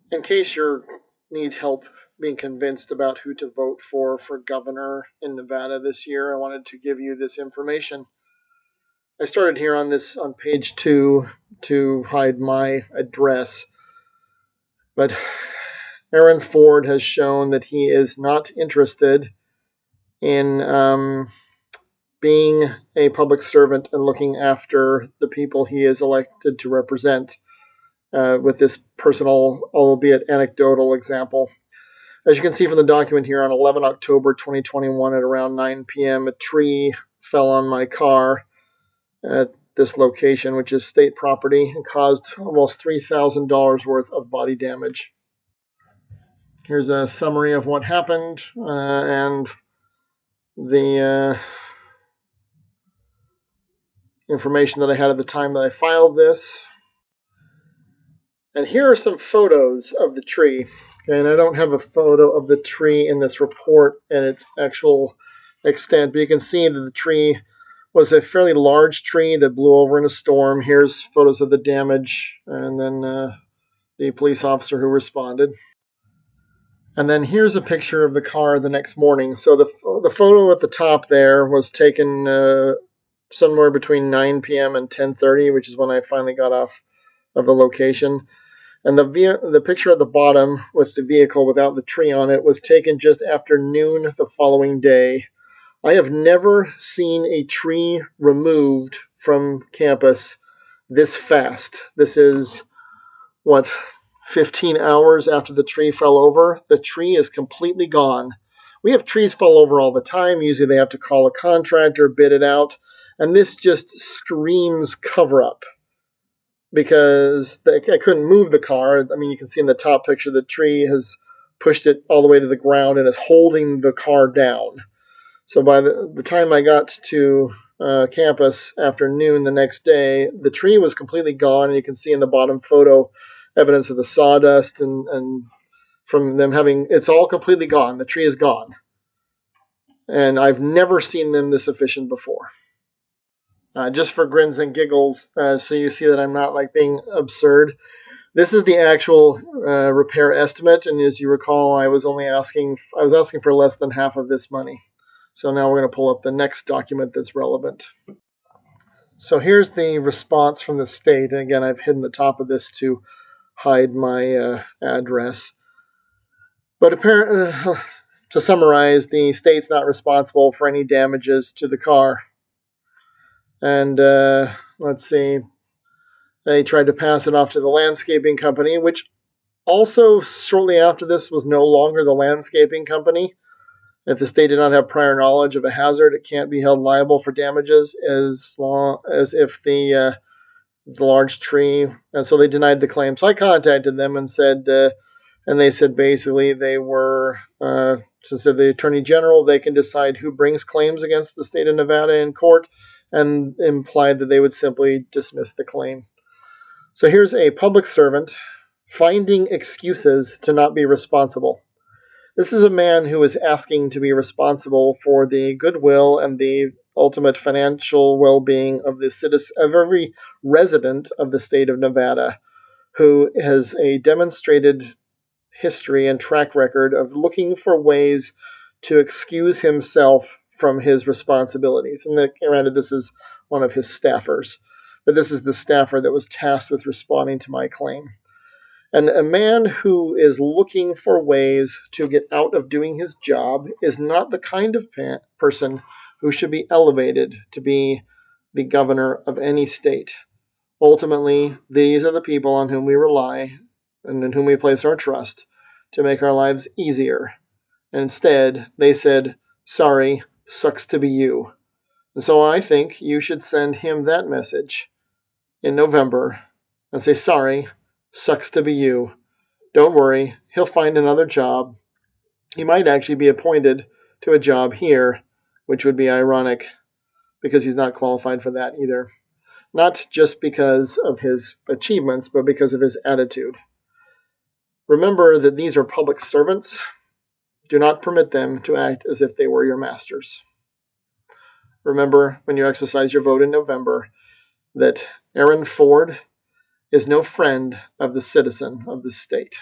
In case you need help being convinced about who to vote for governor in Nevada this year, I wanted to give you this information. I started here on page 2 to hide my address, but Aaron Ford has shown that he is not interested in being a public servant and looking after the people he is elected to represent. With this personal, albeit anecdotal, example. As you can see from the document here, on 11 October 2021 at around 9 p.m., a tree fell on my car at this location, which is state property, and caused almost $3,000 worth of body damage. Here's a summary of what happened and the information that I had at the time that I filed this. And here are some photos of the tree. And I don't have a photo of the tree in this report and its actual extent, but you can see that the tree was a fairly large tree that blew over in a storm. Here's photos of the damage, and then the police officer who responded. And then here's a picture of the car the next morning. So the photo at the top there was taken somewhere between 9 p.m. and 10:30, which is when I finally got off of the location. And the picture at the bottom with the vehicle without the tree on it was taken just after noon the following day. I have never seen a tree removed from campus this fast. This is, 15 hours after the tree fell over? The tree is completely gone. We have trees fall over all the time. Usually they have to call a contractor, bid it out. And this just screams cover up. Because I couldn't move the car. I mean, you can see in the top picture the tree has pushed it all the way to the ground and is holding the car down. So by the time I got to campus after noon the next day, the tree was completely gone, and you can see in the bottom photo evidence of the sawdust and from them it's all completely gone. The tree is gone. And I've never seen them this efficient before. Just for grins and giggles, so you see that I'm not being absurd. This is the actual repair estimate, and as you recall, I was asking for less than half of this money. So now we're going to pull up the next document that's relevant. So here's the response from the state, and again, I've hidden the top of this to hide my address. But apparently, to summarize, the state's not responsible for any damages to the car. And let's see, they tried to pass it off to the landscaping company, which also shortly after this was no longer the landscaping company. If the state did not have prior knowledge of a hazard, it can't be held liable for damages as long as if the large tree. And so they denied the claim. So I contacted them and said, and they said basically they were, since they're the attorney general, they can decide who brings claims against the state of Nevada in court, and implied that they would simply dismiss the claim. So here's a public servant finding excuses to not be responsible. This is a man who is asking to be responsible for the goodwill and the ultimate financial well-being of every resident of the state of Nevada, who has a demonstrated history and track record of looking for ways to excuse himself from his responsibilities. And granted, this is one of his staffers, but this is the staffer that was tasked with responding to my claim. And a man who is looking for ways to get out of doing his job is not the kind of person who should be elevated to be the governor of any state. Ultimately, these are the people on whom we rely and in whom we place our trust to make our lives easier. And instead, they said, sorry, sucks to be you. And so I think you should send him that message in November and say, sorry, sucks to be you. Don't worry, he'll find another job. He might actually be appointed to a job here, which would be ironic because he's not qualified for that either. Not just because of his achievements, but because of his attitude. Remember that these are public servants. Do not permit them to act as if they were your masters. Remember, when you exercise your vote in November, that Aaron Ford is no friend of the citizen of this state.